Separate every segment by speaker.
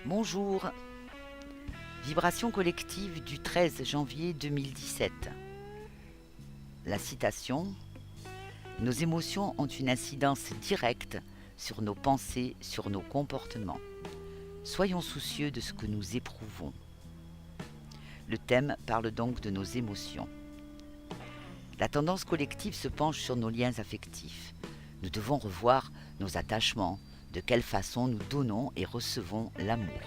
Speaker 1: Bonjour. Vibration collective du 13 janvier 2017. La citation: nos émotions ont une incidence directe sur nos pensées, sur nos comportements. Soyons soucieux de ce que nous éprouvons. Le thème parle donc de nos émotions. La tendance collective se penche sur nos liens affectifs. Nous devons revoir nos attachements, de quelle façon nous donnons et recevons l'amour.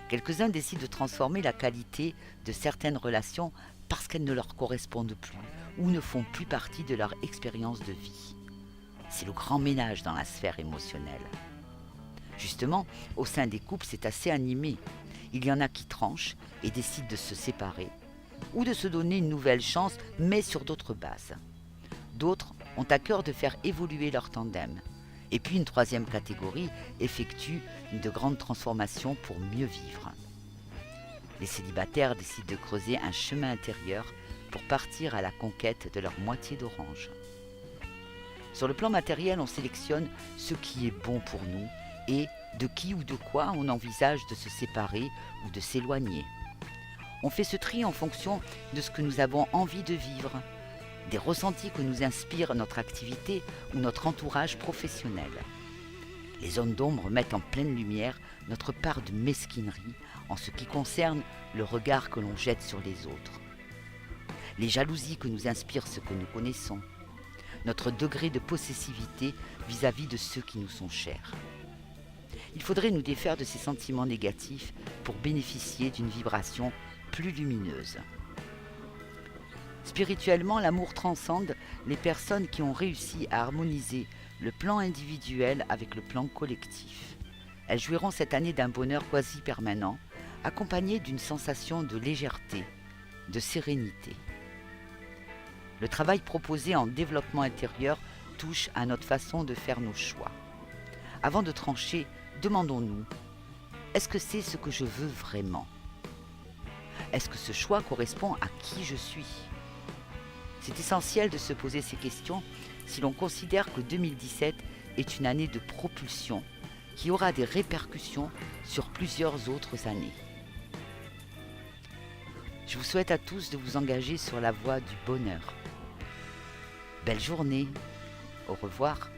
Speaker 1: Quelques-uns décident de transformer la qualité de certaines relations parce qu'elles ne leur correspondent plus ou ne font plus partie de leur expérience de vie. C'est le grand ménage dans la sphère émotionnelle. Justement, au sein des couples, c'est assez animé. Il y en a qui tranchent et décident de se séparer ou de se donner une nouvelle chance, mais sur d'autres bases. D'autres ont à cœur de faire évoluer leur tandem. Et puis une troisième catégorie effectue de grandes transformations pour mieux vivre. Les célibataires décident de creuser un chemin intérieur pour partir à la conquête de leur moitié d'orange. Sur le plan matériel, on sélectionne ce qui est bon pour nous et de qui ou de quoi on envisage de se séparer ou de s'éloigner. On fait ce tri en fonction de ce que nous avons envie de vivre, des ressentis que nous inspire notre activité ou notre entourage professionnel. Les zones d'ombre mettent en pleine lumière notre part de mesquinerie en ce qui concerne le regard que l'on jette sur les autres. Les jalousies que nous inspire ce que nous connaissons. Notre degré de possessivité vis-à-vis de ceux qui nous sont chers. Il faudrait nous défaire de ces sentiments négatifs pour bénéficier d'une vibration plus lumineuse. Spirituellement, l'amour transcende les personnes qui ont réussi à harmoniser le plan individuel avec le plan collectif. Elles jouiront cette année d'un bonheur quasi permanent, accompagné d'une sensation de légèreté, de sérénité. Le travail proposé en développement intérieur touche à notre façon de faire nos choix. Avant de trancher, demandons-nous, est-ce que c'est ce que je veux vraiment ? Est-ce que ce choix correspond à qui je suis ? C'est essentiel de se poser ces questions si l'on considère que 2017 est une année de propulsion qui aura des répercussions sur plusieurs autres années. Je vous souhaite à tous de vous engager sur la voie du bonheur. Belle journée, au revoir.